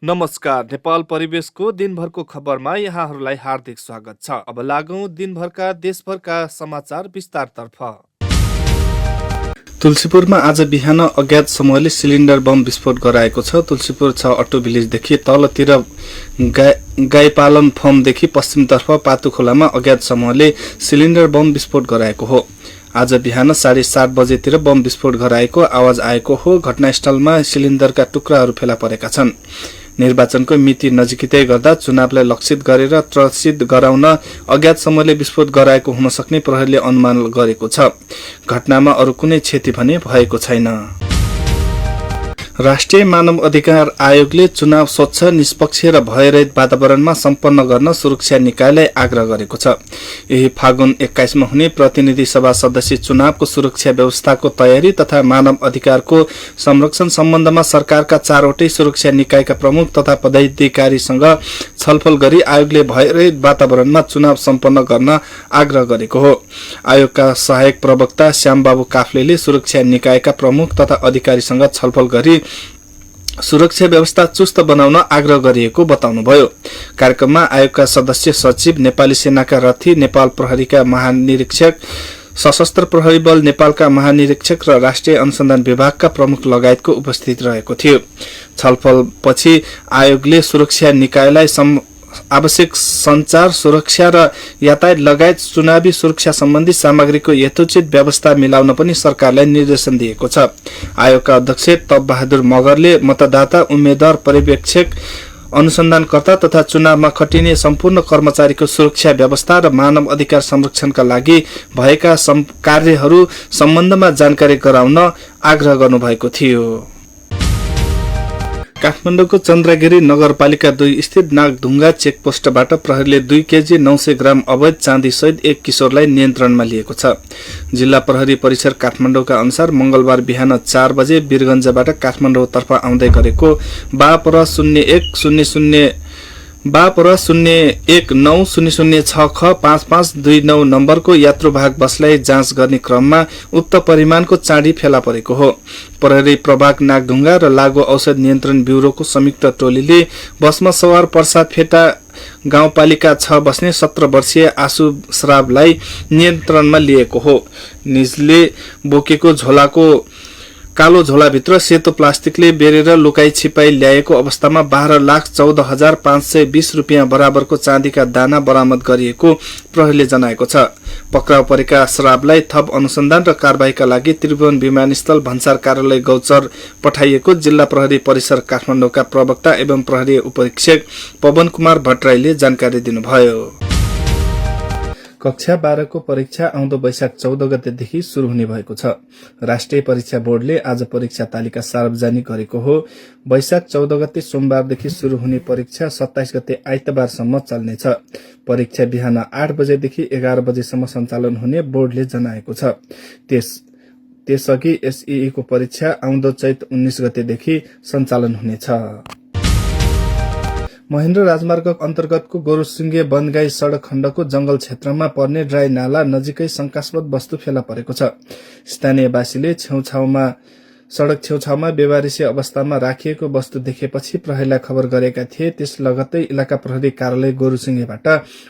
नमस्कार। नेपाल परिवेशको दिनभरको खबरमा यहाँहरूलाई हार्दिक स्वागत छ। अब लागौं दिनभरका देशभरका समाचार विस्तारतर्फ। तुलसीपुरमा आज बिहान अज्ञात समूहले सिलिन्डर बम विस्फोट गराएको छ। तुलसीपुर 6 अटो भिलेजदेखि तलतिर गाईपालन फर्मदेखि पश्चिमतर्फ पातुखोलामा अज्ञात समूहले सिलिन्डर बम विस्फोट गराएको हो। आज बिहान 7:30 बजेतिर बम विस्फोट गराएको आवाज आएको हो। घटनास्थलमा सिलिन्डरका टुक्राहरू फेला परेका छन्। निर्वाचनको मिति नजिकै गर्दा चुनावलाई लक्षित गरेर त्रसित गराउन अज्ञात समूहले विस्फोट गराएको हुन सक्ने प्रहरीले अनुमान गरेको छ। घटनामा अरू कुनै क्षति भने भएको छैन। राष्ट्रिय मानव अधिकार आयोगले चुनाव स्वच्छ, निष्पक्ष र भयरहित वातावरणमा सम्पन्न गर्न सुरक्षा निकायलाई आग्रह गरेको छ। यही फागुन 21 मा हुने प्रतिनिधि सभा सदस्य चुनावको सुरक्षा व्यवस्थाको तयारी तथा मानव अधिकारको संरक्षण सम्बन्धमा सरकारका 4वटै सुरक्षा निकायका प्रमुख तथा पदाधिकारीसँग छलफल गरी आयोगले भयरहित वातावरणमा चुनाव सम्पन्न गर्न आग्रह गरेको हो। आयोगका सहायक प्रवक्ता श्यामबाबु काफ्लेले सुरक्षा निकायका प्रमुख तथा अधिकारीसँग छलफल गरी सुरक्षा व्यवस्था चुस्त बनाउन आग्रह गरिएको बताउनुभयो। कार्यक्रममा आयोगका सदस्य सचिव, नेपाली सेनाका रथी, नेपाल प्रहरीका महानिरीक्षक, सशस्त्र प्रहरी बल नेपालका महानिरीक्षक र राष्ट्रिय अनुसन्धान विभागका प्रमुख लगायतको उपस्थित रहेको थियो। छलफलपछि आयोगले सुरक्षा निकायलाई आवश्यक संचार, सुरक्षा र यातायात लगायत चुनावी सुरक्षा सम्बन्धी सामग्रीको यथोचित व्यवस्था मिलाउन पनि सरकारलाई निर्देशन दिएको छ। आयोगका अध्यक्ष तप बहादुर मगरले मतदाता, उम्मेद्वार, पर्यवेक्षक, अनुसन्धानकर्ता तथा चुनावमा खटिने सम्पूर्ण कर्मचारीको सुरक्षा व्यवस्था र मानव अधिकार संरक्षणका लागि भएका कार्यहरू सम्बन्धमा जानकारी गराउन आग्रह गर्नुभएको थियो। काठमाडौँको चन्द्रगिरी नगरपालिका 2 स्थित नागढुङ्गा चेकपोस्टबाट प्रहरीले 2 केजी 900 ग्राम अवैध चाँदी सहित एक किशोरलाई नियन्त्रणमा लिएको छ। जिल्ला प्रहरी परिसर काठमाडौँका अनुसार मंगलबार बिहान 4 बजे वीरगञ्जबाट काठमाडौँतर्फ आउँदै गरेको बापर 019006 ख 5529 नम्बरको यात्रुवाहक बसलाई जाँच गर्ने क्रममा उक्त परिमाणको चाँडी फेला परेको हो। प्रहरी प्रभाग नागढुङ्गा र लागु औषध नियन्त्रण ब्युरोको संयुक्त टोलीले बसमा सवार पर्सा फेटा गाउँपालिका 6 बस्ने 17 वर्षीय आशु श्रावलाई नियन्त्रणमा लिएको हो। निजले बोकेको कालो झोलाभित्र सेतो प्लास्टिकले बेरेर लुकाई छिपाई ल्याएको अवस्थामा 12,14,520 रुपियाँ बराबरको चाँदीका दाना बरामद गरिएको प्रहरीले जनाएको छ। पक्राउ परेका श्रावलाई थप अनुसन्धान र कारबाहीका लागि त्रिभुवन विमानस्थल भन्सार कार्यालय गौचर पठाइएको जिल्ला प्रहरी परिसर काठमाडौँका प्रवक्ता एवं प्रहरी उपरीक्षक पवन कुमार भट्टराईले जानकारी दिनुभयो। कक्षा 12 को परीक्षा आउँदो वैशाख 14 गतेदेखि शुरू हुने भएको छ। राष्ट्रिय परीक्षा बोर्डले आज परीक्षा तालिका सार्वजनिक गरेको हो। वैशाख 14 गते सोमबारदेखि शुरू हुने परीक्षा 27 गते आइतबारसम्म चल्नेछ। परीक्षा बिहान 8 बजेदेखि 11 बजेसम्म सञ्चालन हुने बोर्डले जनाएको छ। त्यसअघि एसईई को परीक्षा आउँदो चैत 19 गतेदेखि सञ्चालन हुनेछ। महेन्द्र राजमार्ग अन्तर्गतको गोरुसिंगे बनगाई सड़क खण्डको जंगल क्षेत्रमा पर्ने ड्राई नाला नजिकै शंकास्पद वस्तु फेला परेको छ। स्थानीयवासीले सड़क छेउछाउमा बेवारिसी अवस्थामा राखिएको वस्तु देखेपछि प्रहरीलाई खबर गरेका थिए। त्यस लगत्तै इलाका प्रहरी कार्यालय गोरुसिंगेबाट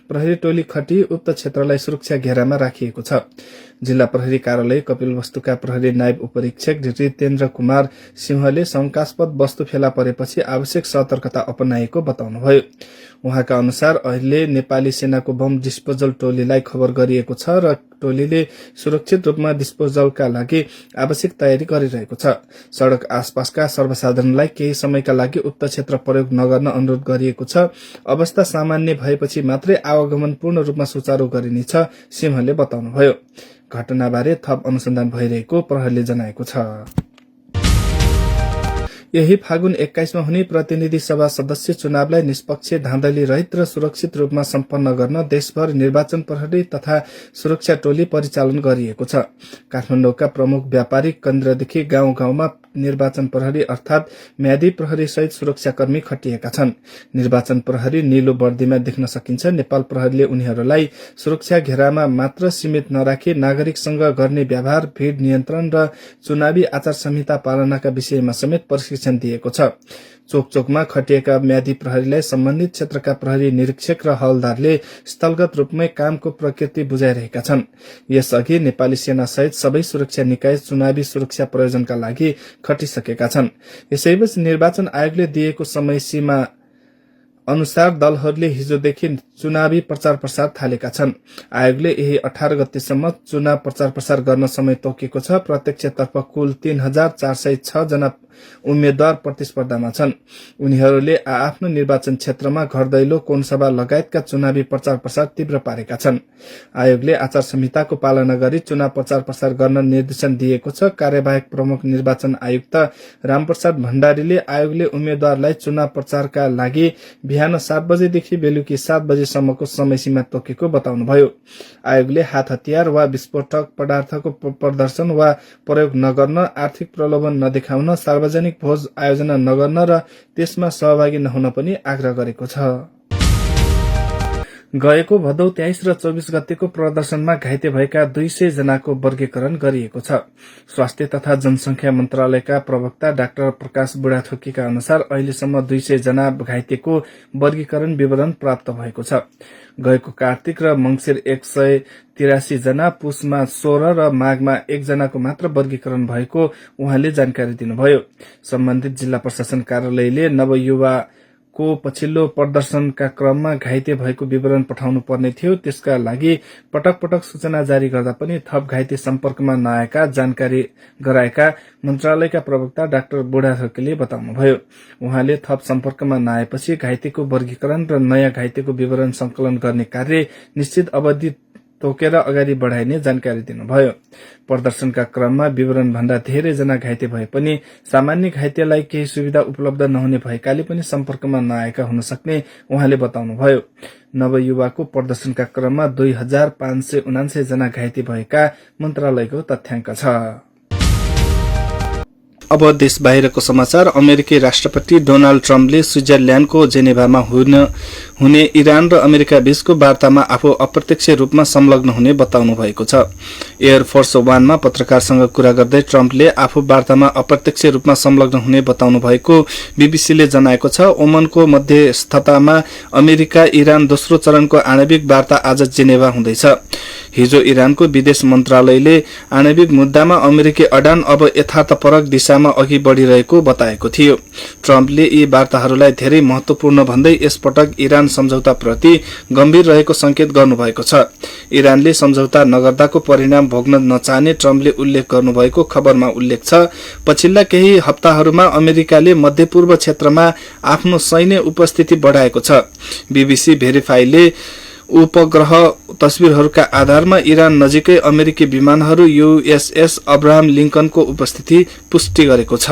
प्रहरी टोली खटी उक्त क्षेत्रलाई सुरक्षा घेरामा राखिएको छ। जिल्ला प्रहरी कार्यालय कपिलवस्तुका प्रहरी नायब उपरीक्षक रितेन्द्र कुमार सिंहले शंकास्पद वस्तु फेला परेपछि आवश्यक सतर्कता अपनाएको बताउनुभयो। उहाँका अनुसार अहिले नेपाली सेनाको बम डिस्पोजल टोलीलाई खबर गरिएको छ र टोलीले सुरक्षित रूपमा डिस्पोजलका लागि आवश्यक तयारी गरिरहेको छ। सड़क आसपासका सर्वसाधारणलाई केही समयका लागि उक्त क्षेत्र प्रयोग नगर्न अनुरोध गरिएको छ। अवस्था सामान्य भएपछि मात्रै आवागमन पूर्ण रूपमा सुचारू गरिनेछ, सिंहले बताउनुभयो। घटनाबारे थप अनुसन्धान भइरहेको प्रहरीले जनाएको छ। यही फागुन 21 मा हुने प्रतिनिधि सभा सदस्य चुनावलाई निष्पक्ष, धाँधली रहित र सुरक्षित रूपमा सम्पन्न गर्न देशभर निर्वाचन प्रहरी तथा सुरक्षा टोली परिचालन गरिएको छ। काठमाडौँका प्रमुख व्यापारिक केन्द्रदेखि गाउँ गाउँमा निर्वाचन प्रहरी अर्थात म्यादी प्रहरी सहित सुरक्षाकर्मी खटिएका छन्। निर्वाचन प्रहरी नीलो वर्दीमा देख्न सकिन्छ। नेपाल प्रहरीले उनीहरूलाई सुरक्षा घेरामा मात्र सीमित नराखी नागरिकसँग गर्ने व्यवहार, भीड़ नियन्त्रण र चुनावी आचार संहिता पालनाका विषयमा समेत प्रशिक्षण निर्देशन दिएको छ। चोकचोकमा खटिएका म्यादी प्रहरीलाई सम्बन्धित क्षेत्रका प्रहरी निरीक्षक र हवलदारले स्थलगत रूपमै कामको प्रकृति बुझाइरहेका छन्। यसअघि नेपाली सेना सहित सबै सुरक्षा निकाय चुनावी सुरक्षा प्रयोजनका लागि खटिसकेका छन्। यसैबीच निर्वाचन आयोगले दिएको समय सीमा अनुसार दलहरूले हिजोदेखि चुनावी प्रचार प्रसार थालेका छन्। आयोगले यही 18 गतेसम्म चुनाव प्रचार प्रसार गर्न समय तोकेको छ। प्रत्यक्षतर्फ कुल 3406 जना उम्मेद्वार प्रतिस्पर्धामा छन्। उनीहरूले आफ्नो निर्वाचन क्षेत्रमा घर दैलो, कोनसभा लगायतका चुनावी प्रचार प्रसार तीव्र पारेका छन्। आयोगले आचार संहिताको पालना गरी चुनाव प्रचार प्रसार गर्न निर्देशन दिएको छ। कार्यवाहक प्रमुख निर्वाचन आयुक्त रामप्रसाद भण्डारीले आयोगले उम्मेद्वारलाई चुनाव प्रचारका लागि बिहान 7 बजेदेखि बेलुकी 7 बजेसम्मको समय सीमा तोकेको बताउनुभयो। आयोगले हात हतियार वा विस्फोटक पदार्थको प्रदर्शन वा प्रयोग नगर्न, आर्थिक प्रलोभन नदेखाउन, सार्वजनिक भोज आयोजना नगर्न र त्यसमा सहभागी नहुन पनि आग्रह गरेको छ। गएको भदौ 23 र 24 गतेको प्रदर्शनमा घाइते भएका 200 जनाको वर्गीकरण गरिएको छ। स्वास्थ्य तथा जनसंख्या मन्त्रालयका प्रवक्ता डाक्टर प्रकाश बुढाथोकीका अनुसार अहिलेसम्म 200 जना घाइतेको वर्गीकरण विवरण प्राप्त भएको छ। गएको कार्तिक र मंसिर 183 जना, पुसमा 16 र माघमा 1 जनाको मात्र वर्गीकरण भएको उहाँले जानकारी दिनुभयो। सम्बन्धित जिल्ला प्रशासन कार्यालयले नवयुवा को पछिल्लो प्रदर्शनका क्रममा घाइते भएको विवरण पठाउनु पर्ने थियो। त्यसका लागि पटक पटक सूचना जारी गर्दा पनि थप घाइते सम्पर्कमा नआएका जानकारी गराएका मन्त्रालयका प्रवक्ता डाक्टर बुढाथोकीले बताउनुभयो। उहाँले थप सम्पर्कमा नआएपछि घाइतेको वर्गीकरण र नयाँ घाइतेको विवरण संकलन गर्ने कार्य निश्चित अवधि तोकेर अगाडि बढाइने जानकारी दिनुभयो। प्रदर्शनका क्रममा विवरण भन्दा धेरै जना घाइते भए पनि सामान्य घाइतेलाई केही सुविधा उपलब्ध नहुने भएकाले पनि सम्पर्कमा नआएका हुन सक्ने उहाँले बताउनुभयो। नवयुवाको प्रदर्शनका क्रममा 2579 जना घाइते भएका मन्त्रालयको तथ्याङ्क छ। अब देश बाहिरको समाचार। अमेरिकी राष्ट्रपति डोनाल्ड ट्रम्पले स्विजरल्याण्डको जेनेभामा हुने इरान र अमेरिका बीचको वार्तामा आफू अप्रत्यक्ष रूपमा संलग्न हुने बताउनु भएको छ। एयरफोर्स वानमा पत्रकारसँग कुरा गर्दै ट्रम्पले आफू वार्तामा अप्रत्यक्ष रूपमा संलग्न हुने बताउनु भएको बीबीसीले जनाएको छ। ओमनको मध्यस्थतामा अमेरिका इरान दोस्रो चरणको आणविक वार्ता आज जेनेभा हुँदैछ। हिजो इरानको विदेश मन्त्रालयले आणविक मुद्दामा अमेरिकी अडान अब यथार्थपरक दिशामा अघि बढ़िरहेको बताएको थियो। ट्रम्पले यी वार्ताहरूलाई धेरै महत्वपूर्ण भन्दै यसपटक इरान सम्झौताप्रति गम्भीर रहेको संकेत गर्नुभएको छ। इरानले सम्झौता नगर्दाको परिणाम भोग्न नचाहने ट्रम्पले उल्लेख गर्नुभएको खबरमा उल्लेख छ। पछिल्ला केही हप्ताहरूमा अमेरिकाले मध्यपूर्व क्षेत्रमा आफ्नो सैन्य उपस्थिति बढाएको छ। बीबीसी भेरिफाईले उपग्रह तस्बिरहरूका आधारमा इरान नजिकै अमेरिकी विमानहरू USS अब्राहम लिंकनको उपस्थिति पुष्टि गरेको छ।